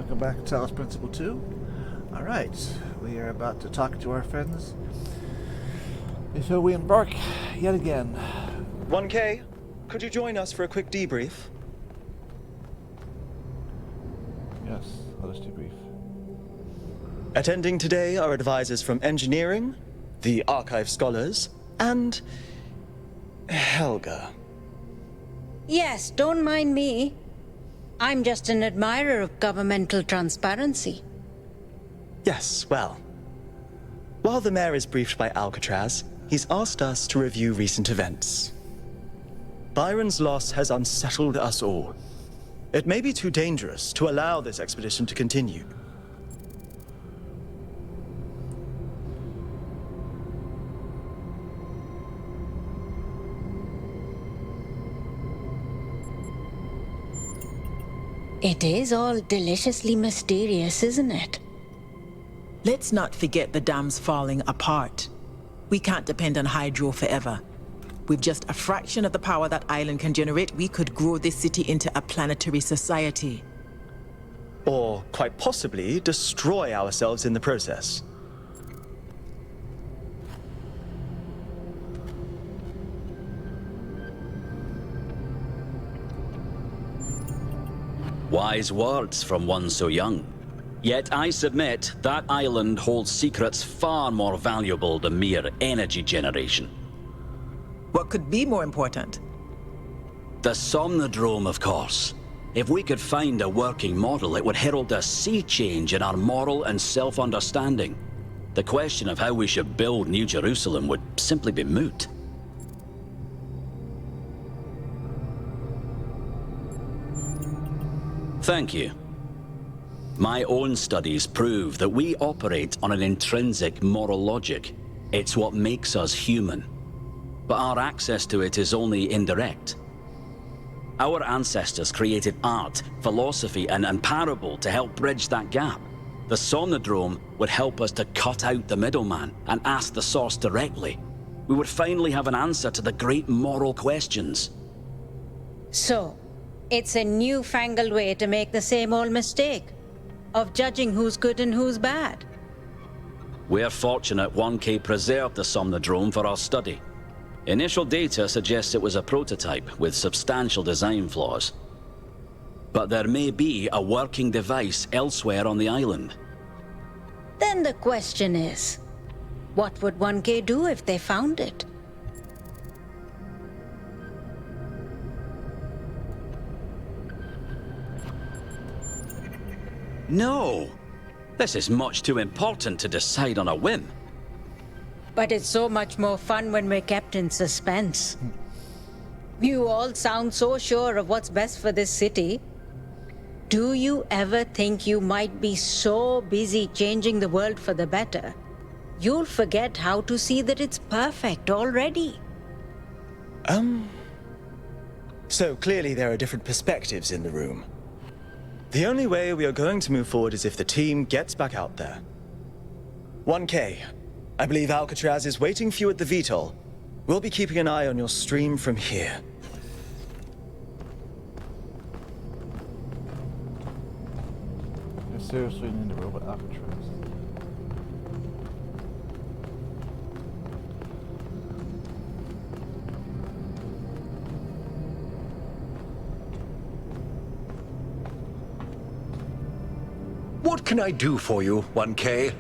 Welcome back to Talos Principle 2. Alright, we are about to talk to our friends before we embark yet again. 1K, could you join us for a quick debrief? Yes, let us debrief. Attending today are advisors from engineering, the archive scholars, and Helga. Yes, don't mind me. I'm just an admirer of governmental transparency. Yes, well, while the mayor is briefed by Alcatraz, he's asked us to review recent events. Byron's loss has unsettled us all. It may be too dangerous to allow this expedition to continue. It is all deliciously mysterious, isn't it? Let's not forget the dam's falling apart. We can't depend on hydro forever. With just a fraction of the power that island can generate, we could grow this city into a planetary society. Or, quite possibly, destroy ourselves in the process. Wise words from one so young. Yet I submit that island holds secrets far more valuable than mere energy generation. What could be more important? The Somnodrome, of course. If we could find a working model, it would herald a sea change in our moral and self-understanding. The question of how we should build New Jerusalem would simply be moot. Thank you. My own studies prove that we operate on an intrinsic moral logic. It's what makes us human. But our access to it is only indirect. Our ancestors created art, philosophy, and parable to help bridge that gap. The Somnodrome would help us to cut out the middleman and ask the source directly. We would finally have an answer to the great moral questions. So, it's a newfangled way to make the same old mistake of judging who's good and who's bad. We're fortunate 1K preserved the Somnodrome for our study. Initial data suggests it was a prototype with substantial design flaws. But there may be a working device elsewhere on the island. Then the question is, what would 1K do if they found it? No! This is much too important to decide on a whim. But it's so much more fun when we're kept in suspense. You all sound so sure of what's best for this city. Do you ever think you might be so busy changing the world for the better, you'll forget how to see that it's perfect already? So clearly there are different perspectives in the room. The only way we are going to move forward is if the team gets back out there. 1K, I believe Alcatraz is waiting for you at the VTOL. We'll be keeping an eye on your stream from here. I seriously need a robot Alcatraz. What can I do for you, 1K?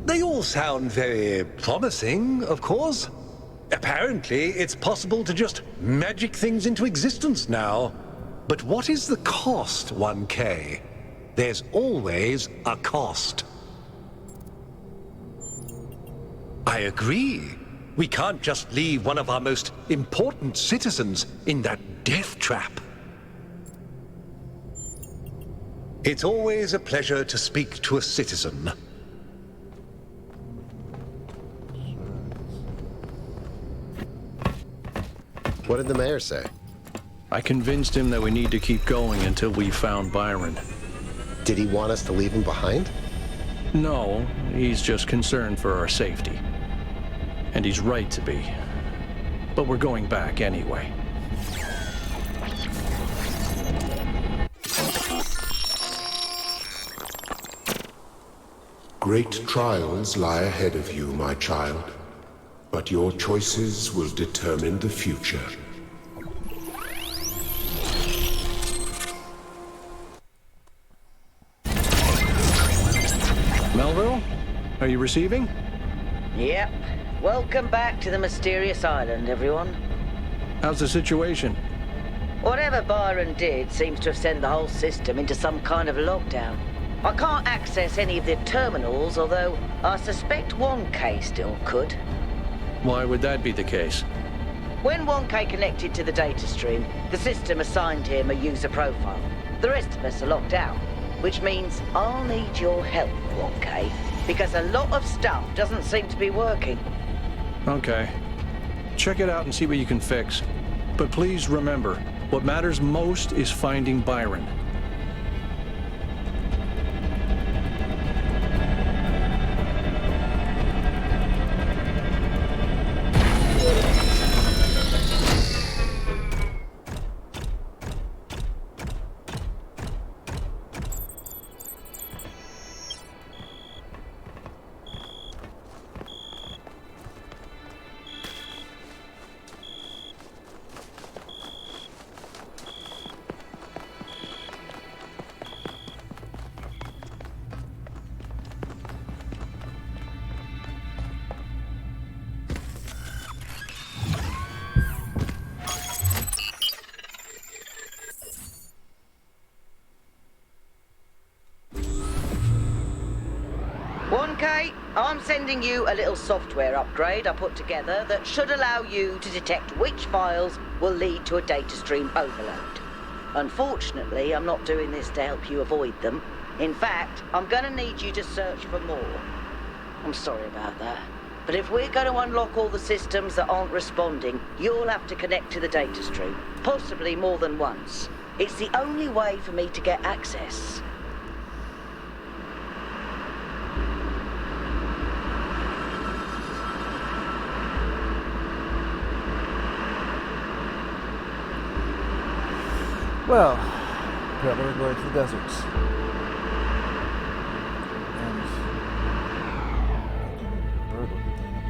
They all sound very promising, of course. Apparently, it's possible to just magic things into existence now. But what is the cost, 1K? There's always a cost. I agree. We can't just leave one of our most important citizens in that death trap. It's always a pleasure to speak to a citizen. What did the mayor say? I convinced him that we need to keep going until we found Byron. Did he want us to leave him behind? No, he's just concerned for our safety. And he's right to be. But we're going back anyway. Great trials lie ahead of you, my child, but your choices will determine the future. Melville? Are you receiving? Yep. Welcome back to the mysterious island, everyone. How's the situation? Whatever Byron did seems to have sent the whole system into some kind of lockdown. I can't access any of the terminals, although I suspect 1K still could. Why would that be the case? When 1K connected to the data stream, the system assigned him a user profile. The rest of us are locked out, which means I'll need your help, 1K, because a lot of stuff doesn't seem to be working. Okay. Check it out and see what you can fix. But please remember, what matters most is finding Byron. I'm sending you a little software upgrade I put together that should allow you to detect which files will lead to a data stream overload. Unfortunately, I'm not doing this to help you avoid them. In fact, I'm going to need you to search for more. I'm sorry about that. But if we're going to unlock all the systems that aren't responding, you'll have to connect to the data stream, possibly more than once. It's the only way for me to get access. Well, apparently we're going to the deserts. And bird looking thing up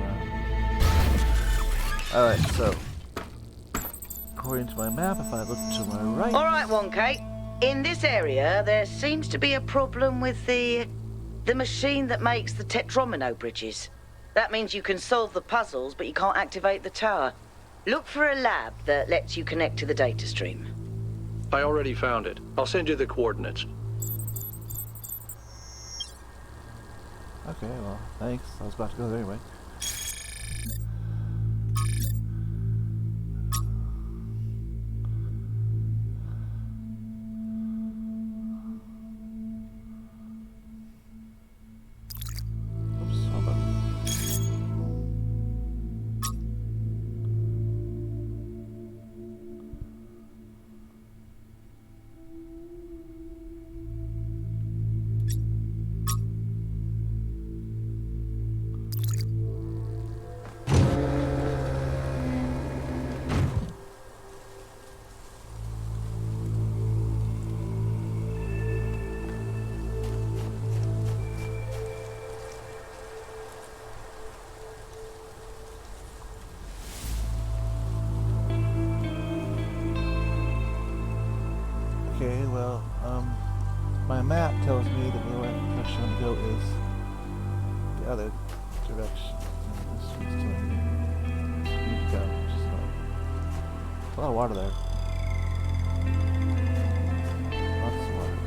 there. Alright, so according to my map, if I look to my right. Alright, 1K. In this area, there seems to be a problem with the machine that makes the tetromino bridges. That means you can solve the puzzles, but you can't activate the tower. Look for a lab that lets you connect to the data stream. I already found it. I'll send you the coordinates. Okay, well, thanks. I was about to go there anyway. Oops, hold on. Okay, well, my map tells me that the right direction to go is the other direction. And this one's telling me I need to go. There's a lot of water there. Lots of water.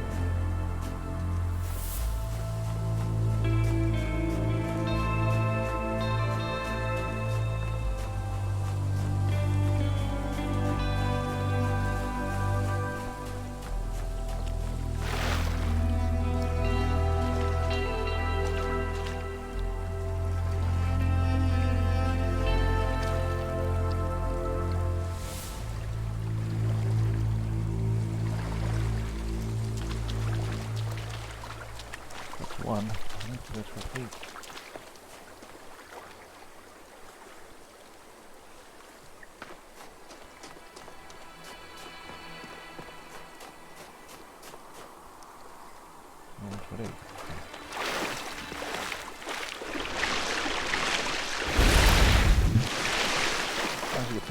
One. I need to go to a beach.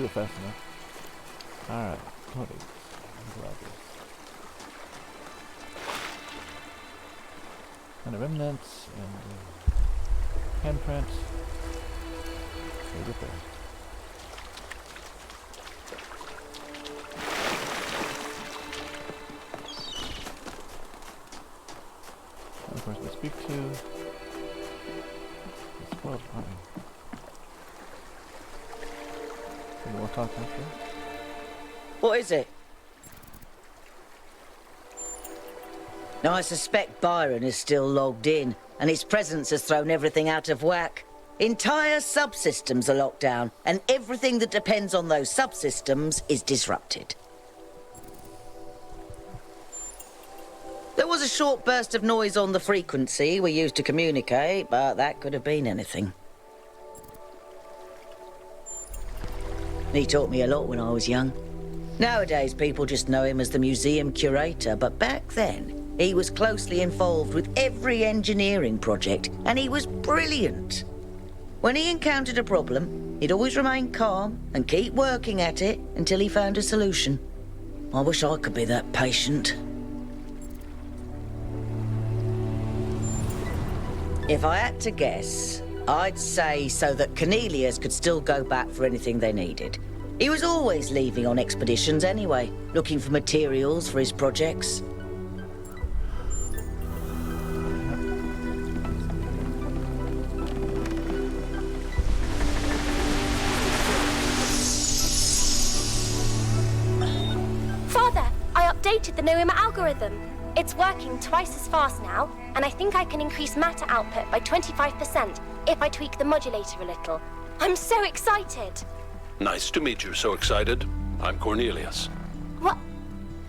do it fast enough. Alright, Cody. And the remnants and handprints. We'll get there. And of course, we speak to the spoiled party. And we'll talk after. What is it? Now, I suspect Byron is still logged in, and his presence has thrown everything out of whack. Entire subsystems are locked down, and everything that depends on those subsystems is disrupted. There was a short burst of noise on the frequency we used to communicate, but that could have been anything. He taught me a lot when I was young. Nowadays, people just know him as the museum curator, but back then, he was closely involved with every engineering project, and he was brilliant. When he encountered a problem, he'd always remain calm and keep working at it until he found a solution. I wish I could be that patient. If I had to guess, I'd say so that Cornelius could still go back for anything they needed. He was always leaving on expeditions anyway, looking for materials for his projects. The Noema algorithm. It's working twice as fast now, and I think I can increase matter output by 25% if I tweak the modulator a little. I'm so excited! Nice to meet you, so excited. I'm Cornelius. What?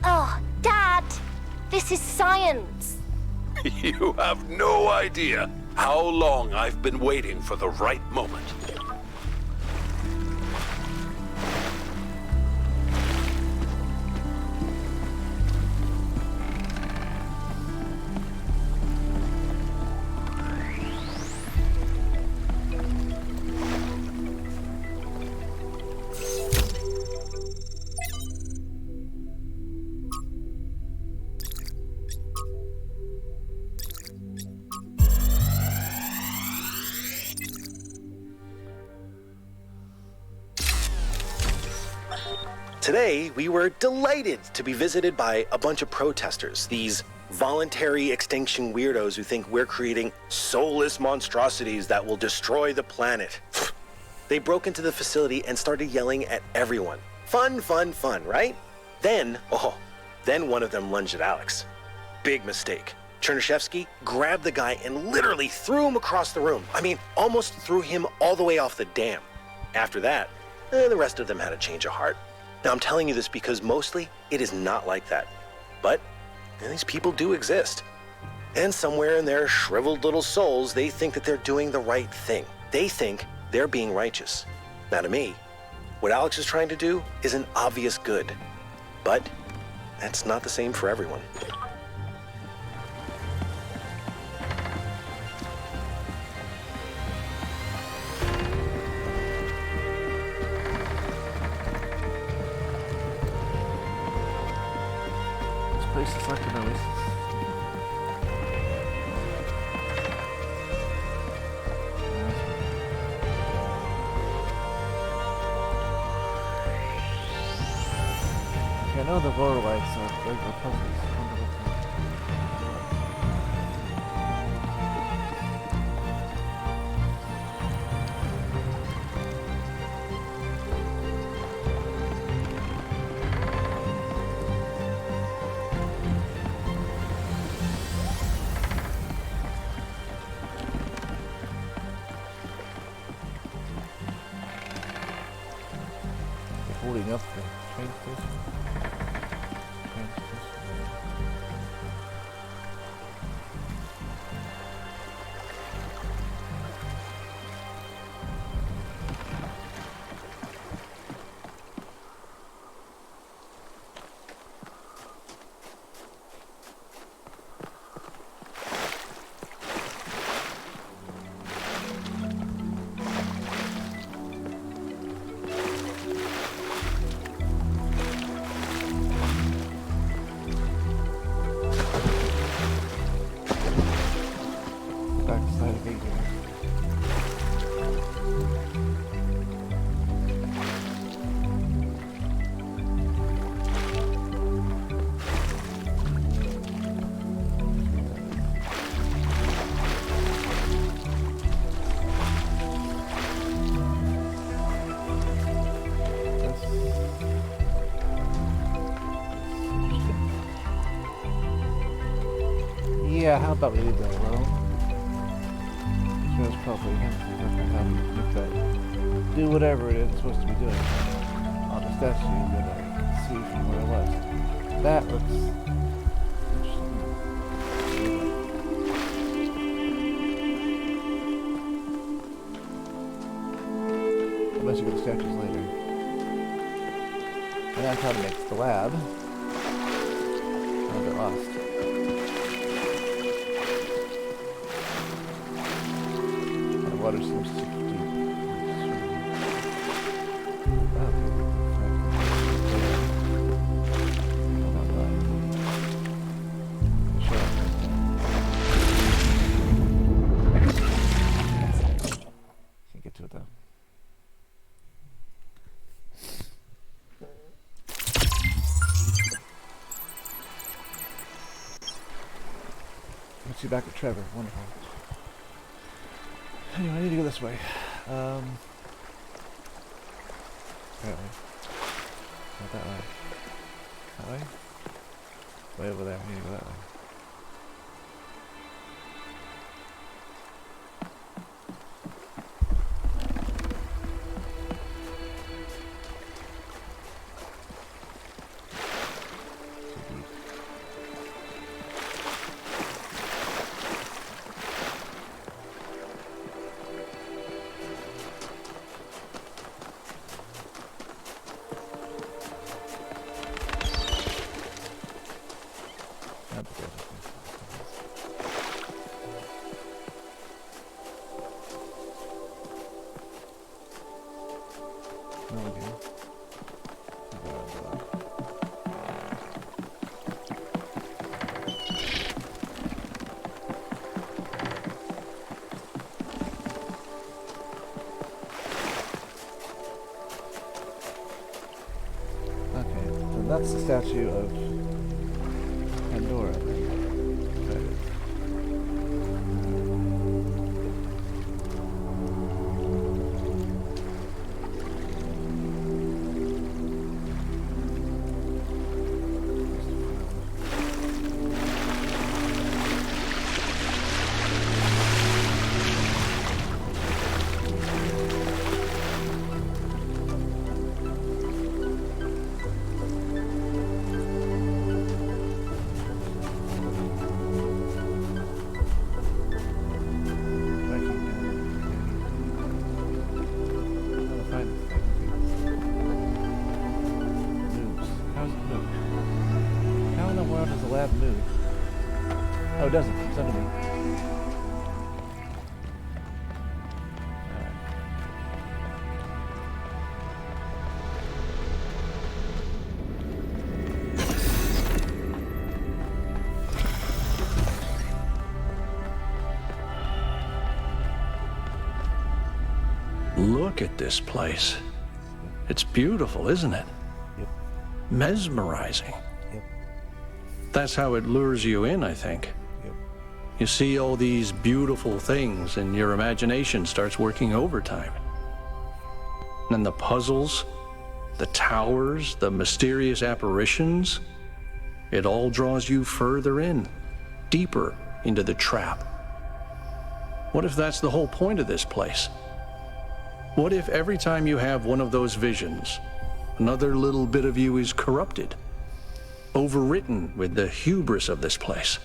Oh, Dad! This is science! You have no idea how long I've been waiting for the right moment. Today, we were delighted to be visited by a bunch of protesters, these voluntary extinction weirdos who think we're creating soulless monstrosities that will destroy the planet. They broke into the facility and started yelling at everyone. Fun, fun, fun, right? Then one of them lunged at Alex. Big mistake. Chernyshevsky grabbed the guy and literally threw him across the room. I mean, almost threw him all the way off the dam. After that, the rest of them had a change of heart. Now, I'm telling you this because mostly it is not like that. But these people do exist. And somewhere in their shriveled little souls, they think that they're doing the right thing. They think they're being righteous. Now, to me, what Alex is trying to do is an obvious good. But that's not the same for everyone. Places like an oasis. I know the roar lights are regular puzzles. Holding up the train station. Yeah, how about we leave that alone? It's probably him. Do whatever it is it's supposed to be doing on the statue that I can see from where I was. That looks interesting. Unless you go to statues later. And that's how to make the lab. I'll get lost. The water seems to back at Trevor. Wonderful. Anyway, I need to go this way. Apparently. Not that way. That way? Way over there. I need to go that way. That's the statue of Pandora. Oh, it doesn't. It's under me. Look at this place. It's beautiful, isn't it? Yep. Mesmerizing. Yep. That's how it lures you in, I think. Yep. You see all these beautiful things and your imagination starts working overtime. And the puzzles, the towers, the mysterious apparitions, it all draws you further in, deeper into the trap. What if that's the whole point of this place? What if every time you have one of those visions, another little bit of you is corrupted, overwritten with the hubris of this place?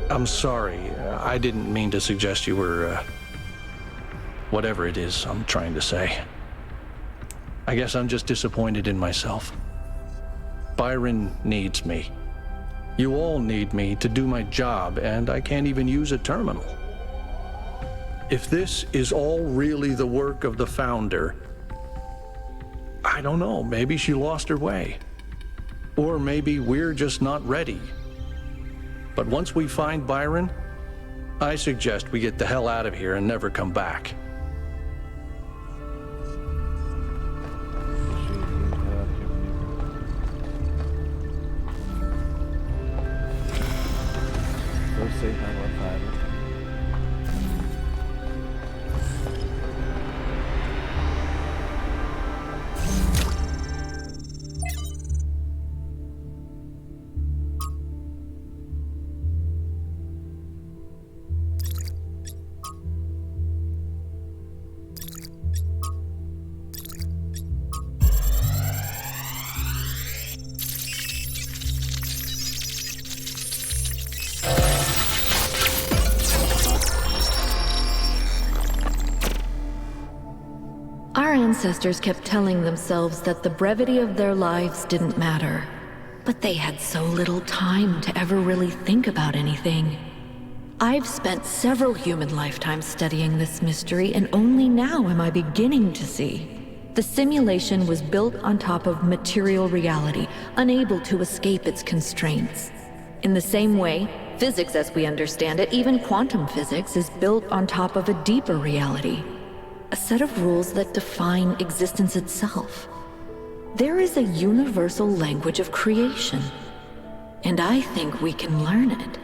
I'm sorry, I didn't mean to suggest you were, whatever it is I'm trying to say. I guess I'm just disappointed in myself. Byron needs me. You all need me to do my job, and I can't even use a terminal. If this is all really the work of the Founder, I don't know, maybe she lost her way. Or maybe we're just not ready. But once we find Byron, I suggest we get the hell out of here and never come back. ancestors kept telling themselves that the brevity of their lives didn't matter. But they had so little time to ever really think about anything. I've spent several human lifetimes studying this mystery, and only now am I beginning to see. The simulation was built on top of material reality, unable to escape its constraints. In the same way, physics as we understand it, even quantum physics, is built on top of a deeper reality. A set of rules that define existence itself. There is a universal language of creation, and I think we can learn it.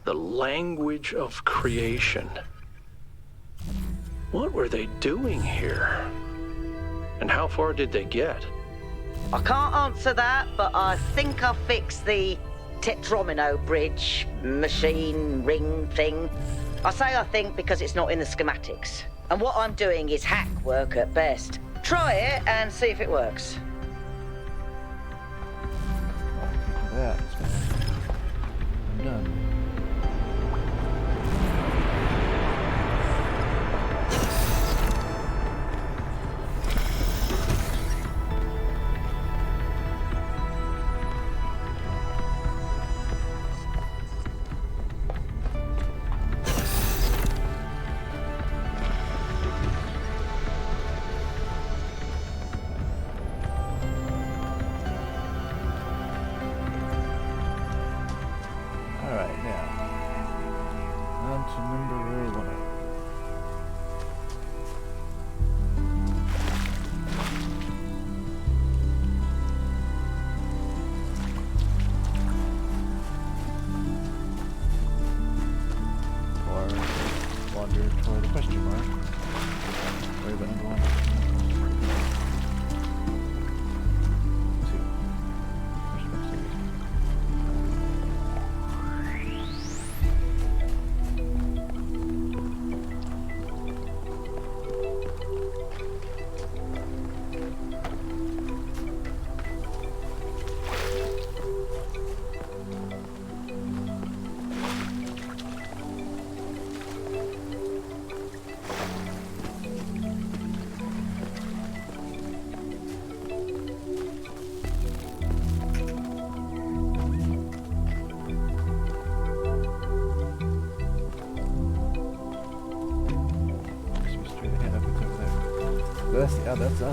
The language of creation. What were they doing here? And how far did they get? I can't answer that, but I think I fixed the Tetromino bridge, machine, ring thing. I say I think because it's not in the schematics. And what I'm doing is hack work at best. Try it and see if it works. That. I'm done.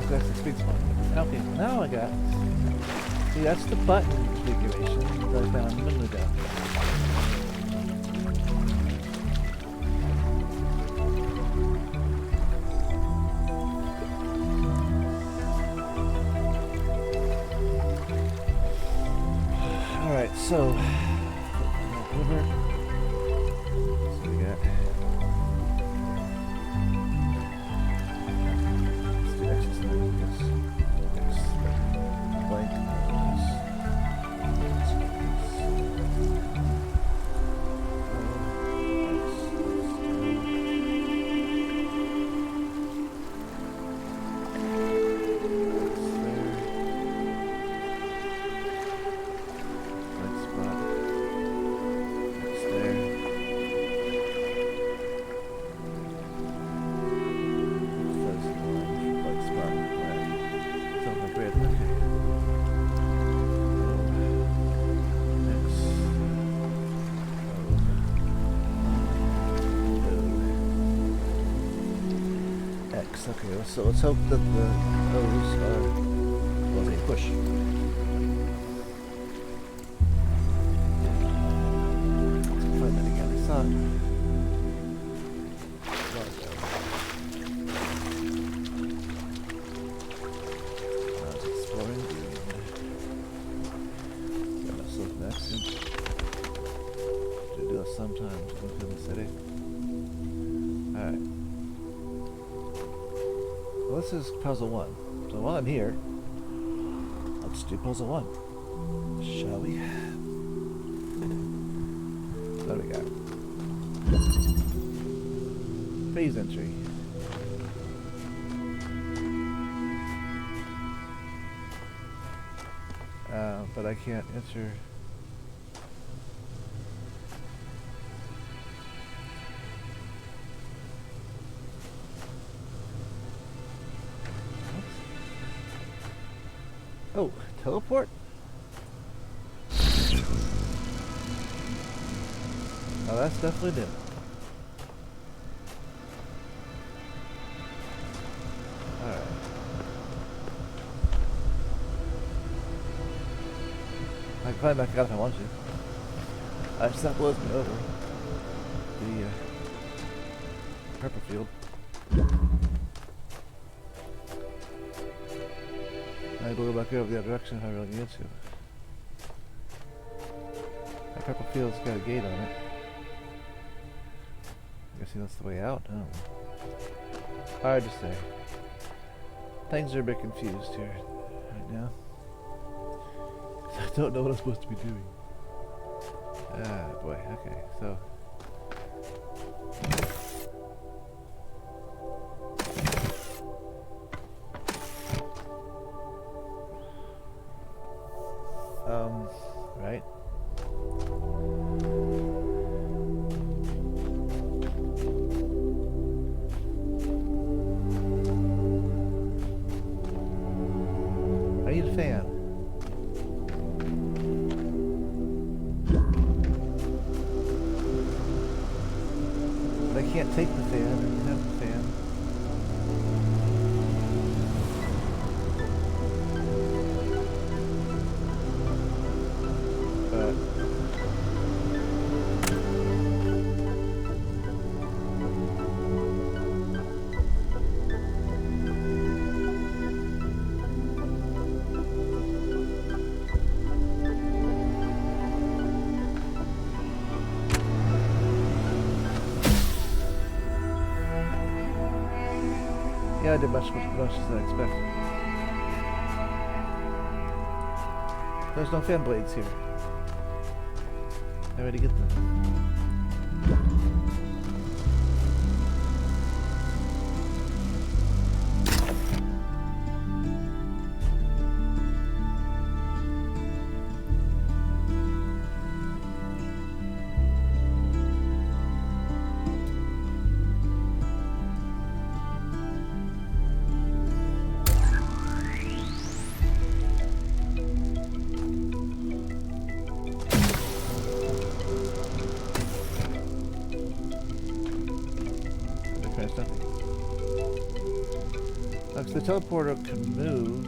That's the speed spot. Okay, now I got. See, that's the button configuration that I found a minute ago. All right, so over. So we got. Okay, so let's hope that those are, well, they push. Let's find that again. I saw it. I was exploring and got myself an accident. Do this sometimes in the city. Alright. Well, this is puzzle 1. So while I'm here, let's do puzzle 1. Shall we? So what do we got? Phase entry. But I can't enter Oh, teleport? Oh, that's definitely new. Alright. I can climb back out if I want to. Just that blows me over. The purple field. I go back over the other direction if I really need to. That purple field's got a gate on it. I'm guessing that's the way out? No. Hard to say. Things are a bit confused here right now. I don't know what I'm supposed to be doing. Ah, boy. Okay, so... right. I need a fan. But I can't take the fan and have the fan. Yeah, I did much as I expected. There's no fan blades here. I already get them. The teleporter can move.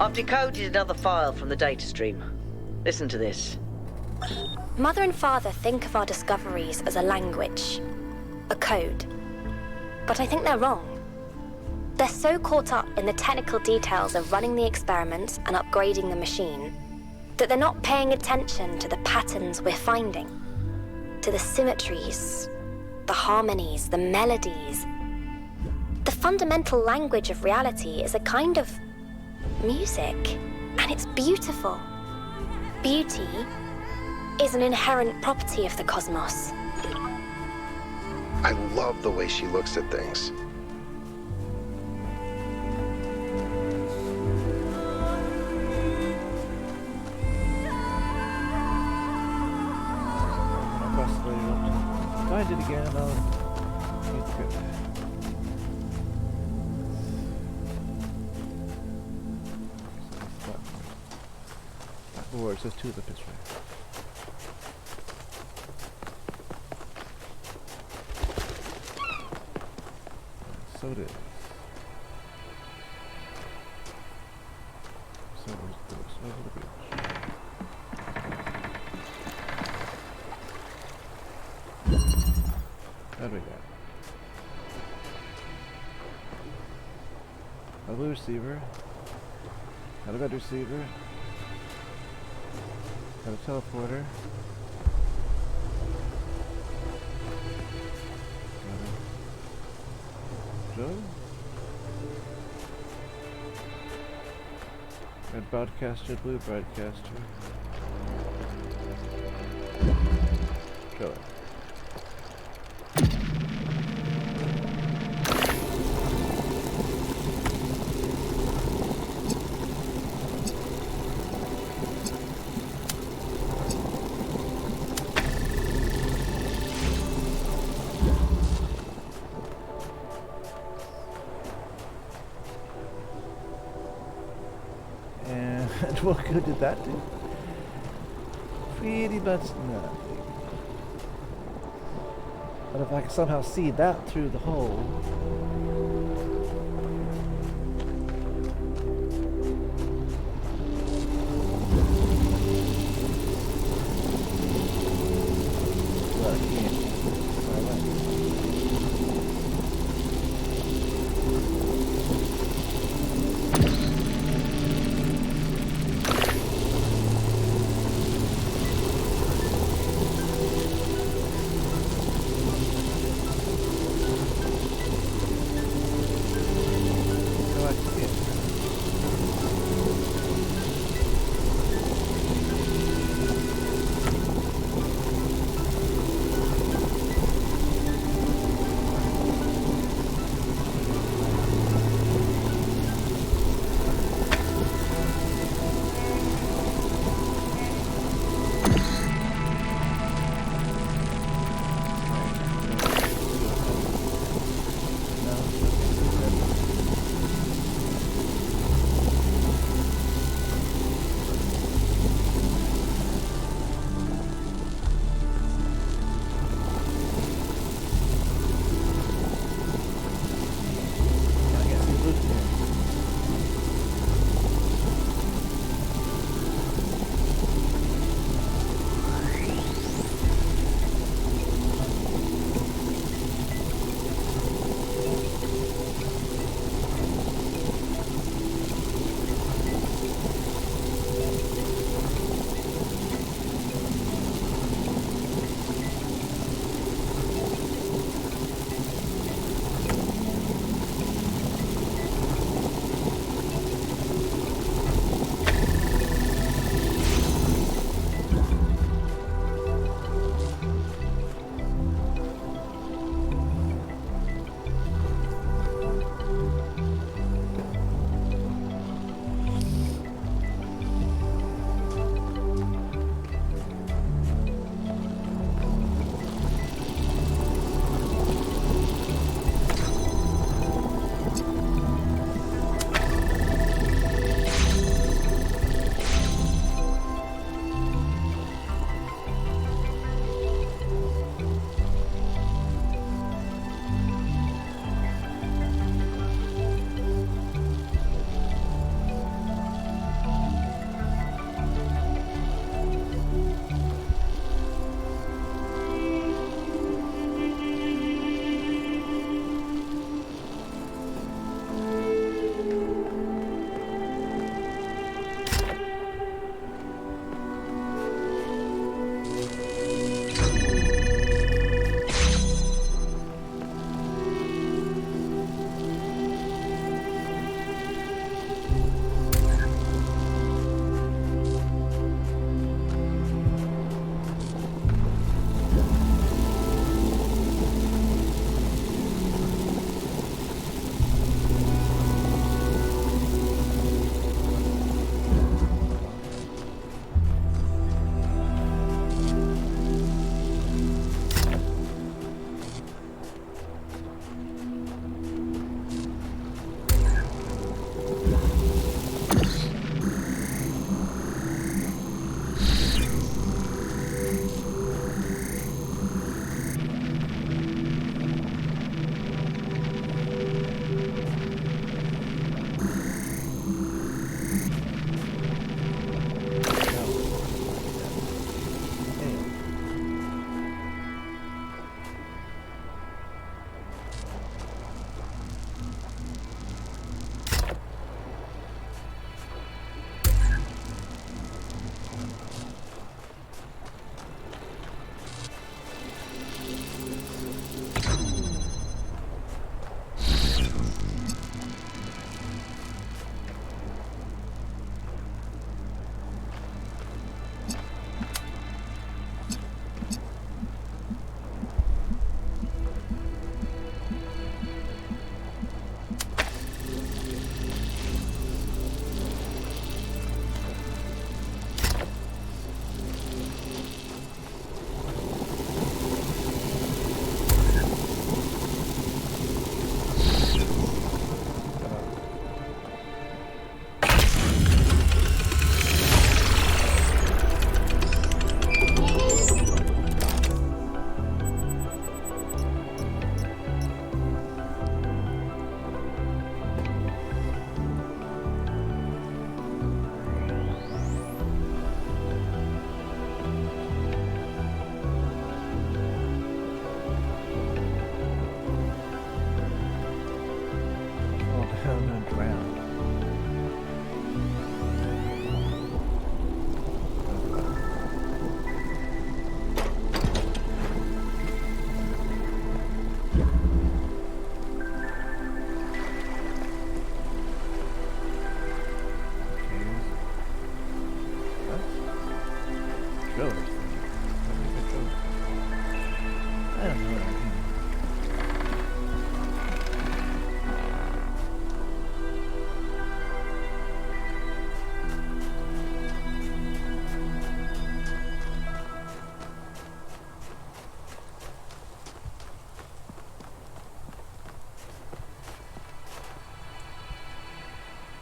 I've decoded another file from the data stream. Listen to this. Mother and Father think of our discoveries as a language, a code. But I think they're wrong. They're so caught up in the technical details of running the experiments and upgrading the machine that they're not paying attention to the patterns we're finding, to the symmetries, the harmonies, the melodies. The fundamental language of reality is a kind of music, and it's beautiful. Beauty is an inherent property of the cosmos. I love the way she looks at things. Find it again, I'll use the code. Or it says 2 of the picture. So it is. So it goes over the bridge. There we go. A blue receiver. Got a red receiver. Got a teleporter. Joe? Red broadcaster, blue broadcaster. Joe. And what good did that do? Pretty much nothing. But if I could somehow see that through the hole... Well, I can't. So I went.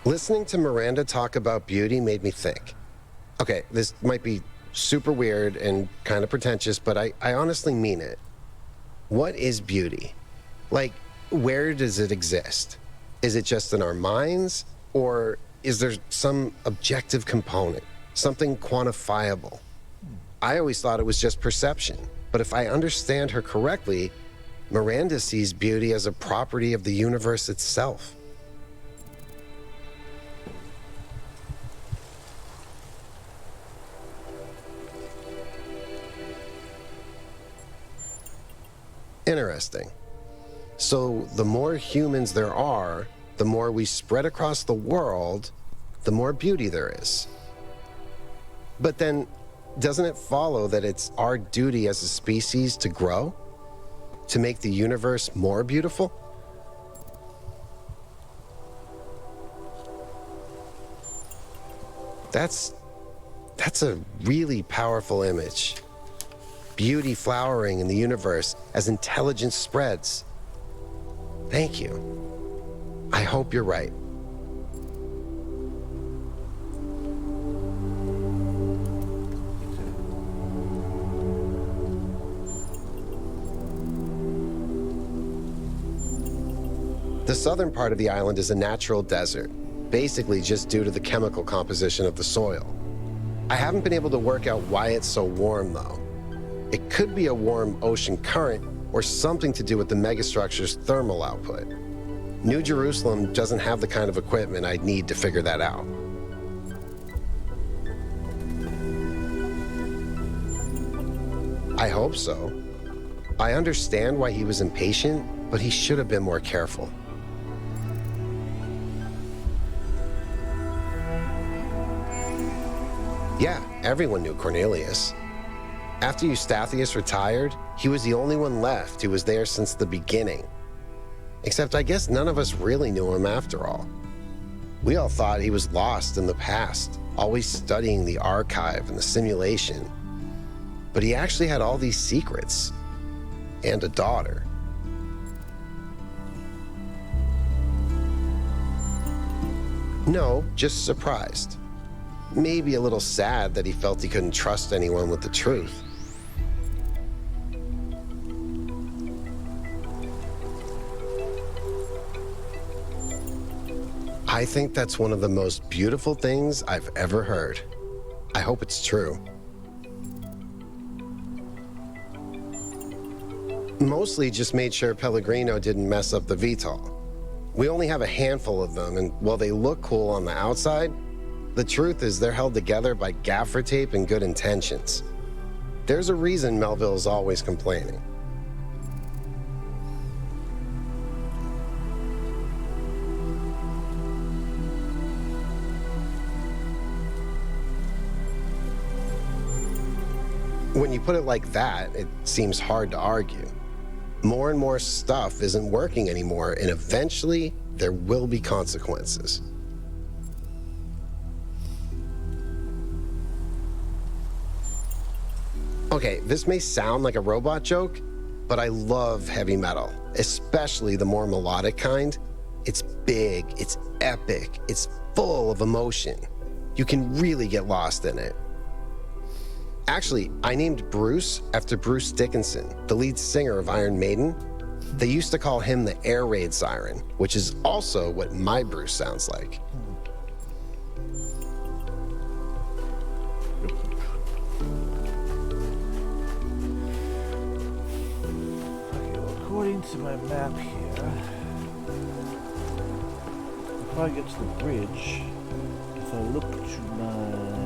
Listening to Miranda talk about beauty made me think. Okay, this might be super weird and kind of pretentious, but I honestly mean it. What is beauty? Like, where does it exist? Is it just in our minds? Or is there some objective component? Something quantifiable? I always thought it was just perception. But if I understand her correctly, Miranda sees beauty as a property of the universe itself. Interesting. So the more humans there are, the more we spread across the world, the more beauty there is. But then, doesn't it follow that it's our duty as a species to grow? To make the universe more beautiful? That's a really powerful image. Beauty flowering in the universe as intelligence spreads. Thank you. I hope you're right. The southern part of the island is a natural desert, basically just due to the chemical composition of the soil. I haven't been able to work out why it's so warm, though. It could be a warm ocean current or something to do with the megastructure's thermal output. New Jerusalem doesn't have the kind of equipment I'd need to figure that out. I hope so. I understand why he was impatient, but he should have been more careful. Yeah, everyone knew Cornelius. After Eustathius retired, he was the only one left who was there since the beginning. Except I guess none of us really knew him after all. We all thought he was lost in the past, always studying the archive and the simulation. But he actually had all these secrets. And a daughter. No, just surprised. Maybe a little sad that he felt he couldn't trust anyone with the truth. I think that's one of the most beautiful things I've ever heard. I hope it's true. Mostly just made sure Pellegrino didn't mess up the VTOL. We only have a handful of them, and while they look cool on the outside, the truth is they're held together by gaffer tape and good intentions. There's a reason Melville's always complaining. When you put it like that, it seems hard to argue. More and more stuff isn't working anymore, and eventually there will be consequences. Okay, this may sound like a robot joke, but I love heavy metal, especially the more melodic kind. It's big, it's epic, it's full of emotion. You can really get lost in it. Actually, I named Bruce after Bruce Dickinson, the lead singer of Iron Maiden. They used to call him the air raid siren, which is also what my Bruce sounds like. According to my map here, if I get to the bridge, if I look to my left,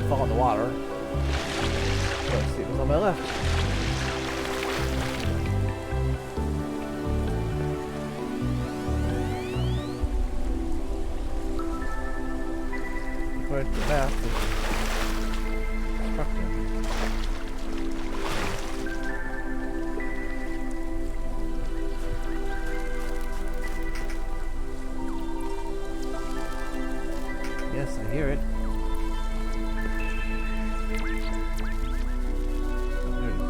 fall in the water. Let's see what's on my left. According to the map, it's structure. Yes, I hear it. Oh, there it is.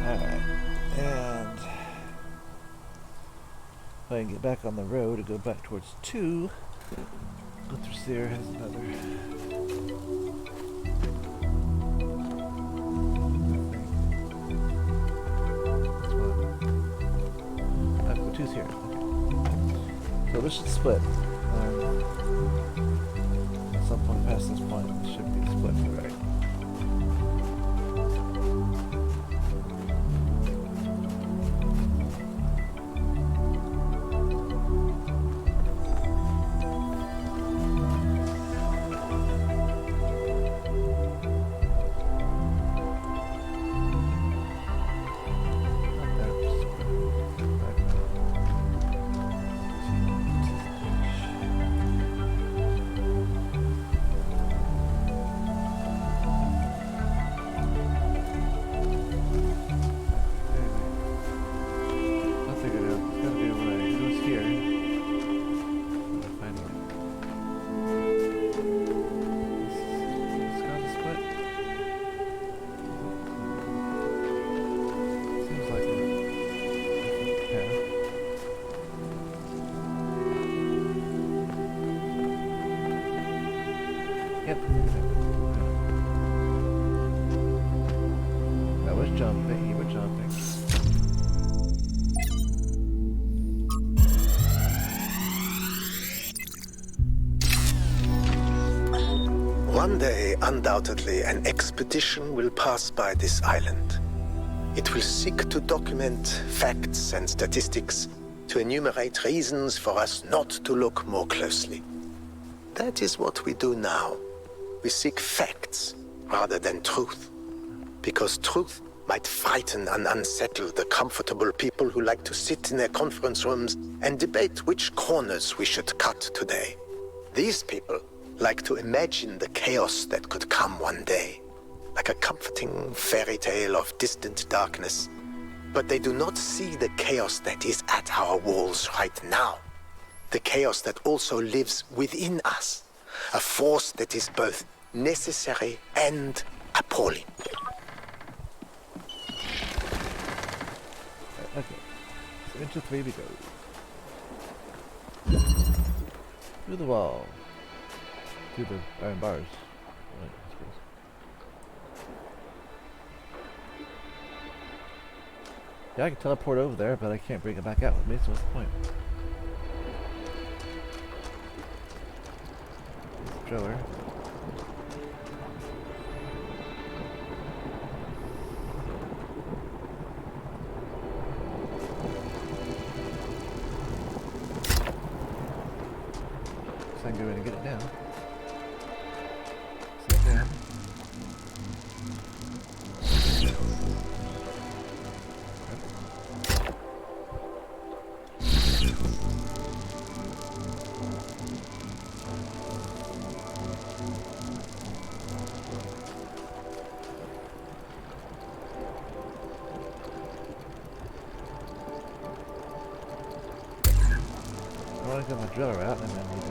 Alright. And if I can get back on the road and go back towards 2, Lutherseer has another. Two's here. Okay. So this should split. At some point past this point, it should be split, right? Yep. That was jumping. You were jumping. One day, undoubtedly, an expedition will pass by this island. It will seek to document facts and statistics to enumerate reasons for us not to look more closely. That is what we do now. We seek facts rather than truth. Because truth might frighten and unsettle the comfortable people who like to sit in their conference rooms and debate which corners we should cut today. These people like to imagine the chaos that could come one day, like a comforting fairy tale of distant darkness. But they do not see the chaos that is at our walls right now. The chaos that also lives within us. A force that is both necessary and appalling. Okay, so into 3 we go. Through the wall. Through the iron bars. Right, I suppose. Yeah, I can teleport over there, but I can't bring it back out with me, so what's the point? There's the driller. So I can go in and get it now. Sit down. I want to get my driller out and then we do.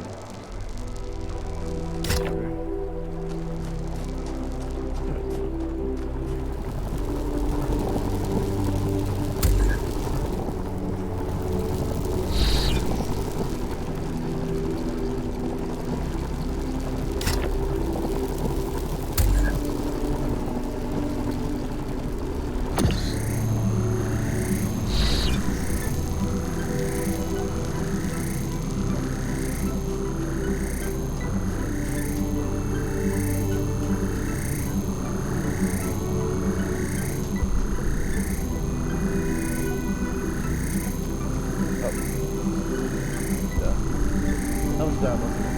That was dumb, wasn't it?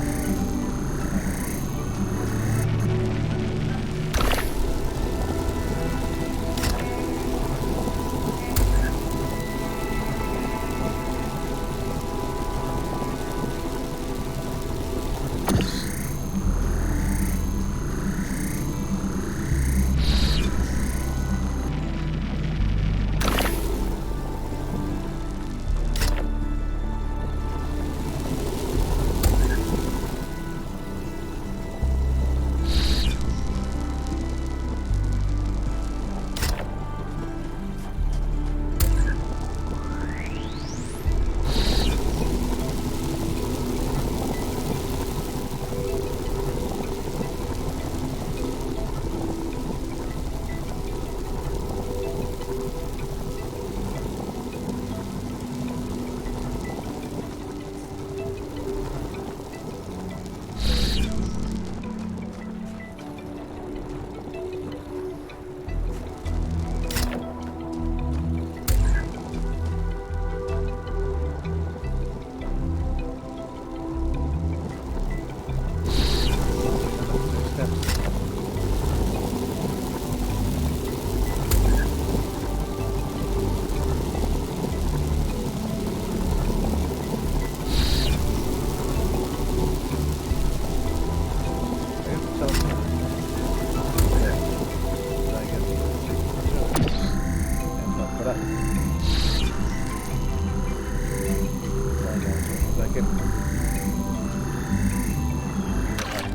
can't remember.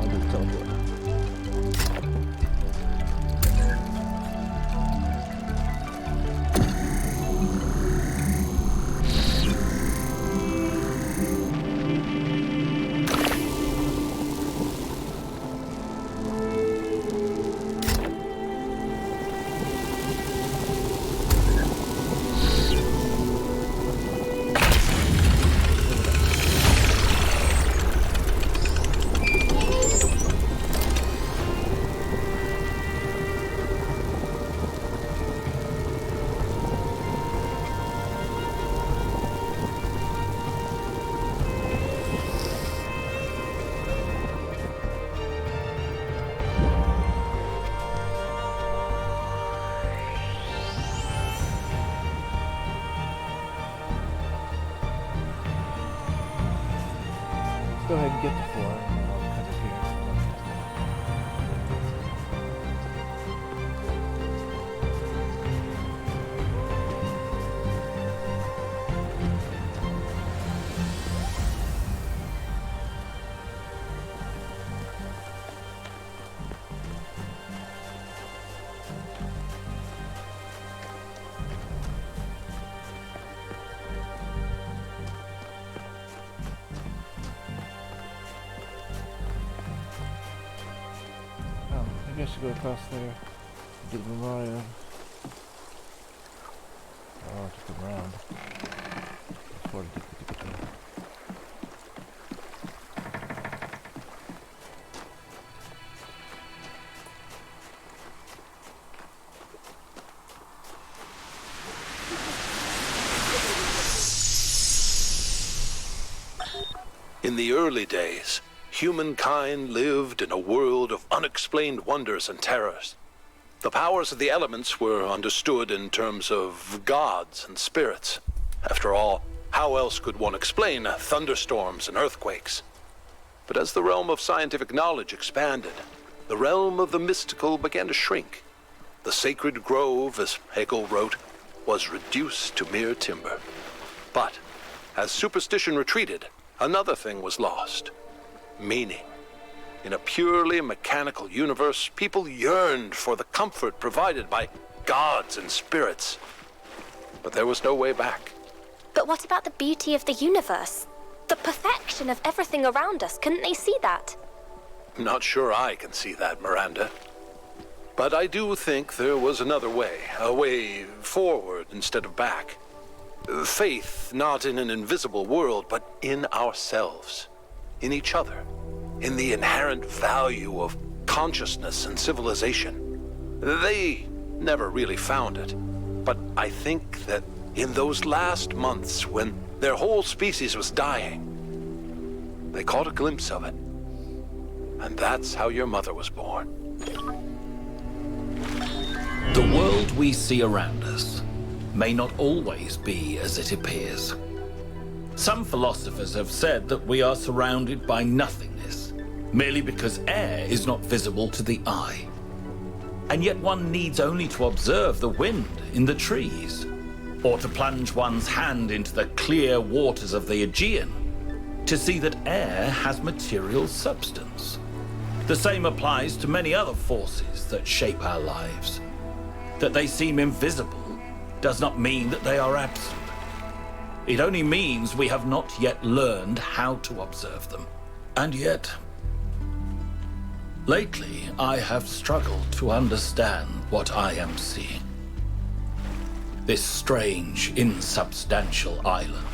I'll just teleport. Go ahead and get the floor, and then I'll cut it here. Maybe I should go across there, get the memorial. Oh, I'll have to come around. Before to get there. In the early days, humankind lived in a world of unexplained wonders and terrors. The powers of the elements were understood in terms of gods and spirits. After all, how else could one explain thunderstorms and earthquakes? But as the realm of scientific knowledge expanded, the realm of the mystical began to shrink. The sacred grove, as Hegel wrote, was reduced to mere timber. But as superstition retreated, another thing was lost: meaning. In a purely mechanical universe, people yearned for the comfort provided by gods and spirits. But there was no way back. But what about the beauty of the universe? The perfection of everything around us. Couldn't they see that? Not sure I can see that, Miranda. But I do think there was another way, a way forward instead of back. Faith not in an invisible world, but in ourselves, in each other, in the inherent value of consciousness and civilization. They never really found it, but I think that in those last months when their whole species was dying, they caught a glimpse of it. And that's how your mother was born. The world we see around us may not always be as it appears. Some philosophers have said that we are surrounded by nothingness, merely because air is not visible to the eye. And yet one needs only to observe the wind in the trees, or to plunge one's hand into the clear waters of the Aegean, to see that air has material substance. The same applies to many other forces that shape our lives. That they seem invisible does not mean that they are absent. It only means we have not yet learned how to observe them. And yet, lately I have struggled to understand what I am seeing. This strange, insubstantial island.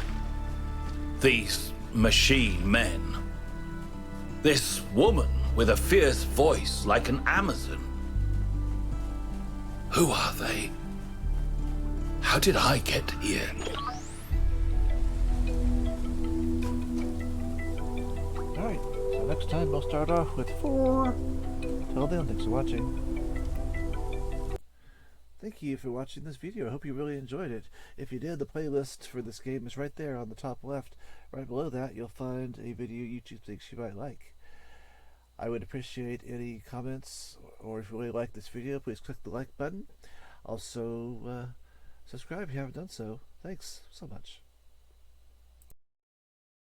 These machine men. This woman with a fierce voice like an Amazon. Who are they? How did I get here? Alright, so next time we'll start off with 4. Till then, thanks for watching. Thank you for watching this video. I hope you really enjoyed it. If you did, the playlist for this game is right there on the top left. Right below that, you'll find a video YouTube thinks you might like. I would appreciate any comments, or if you really like this video, please click the like button. Also, subscribe if you haven't done so. Thanks so much.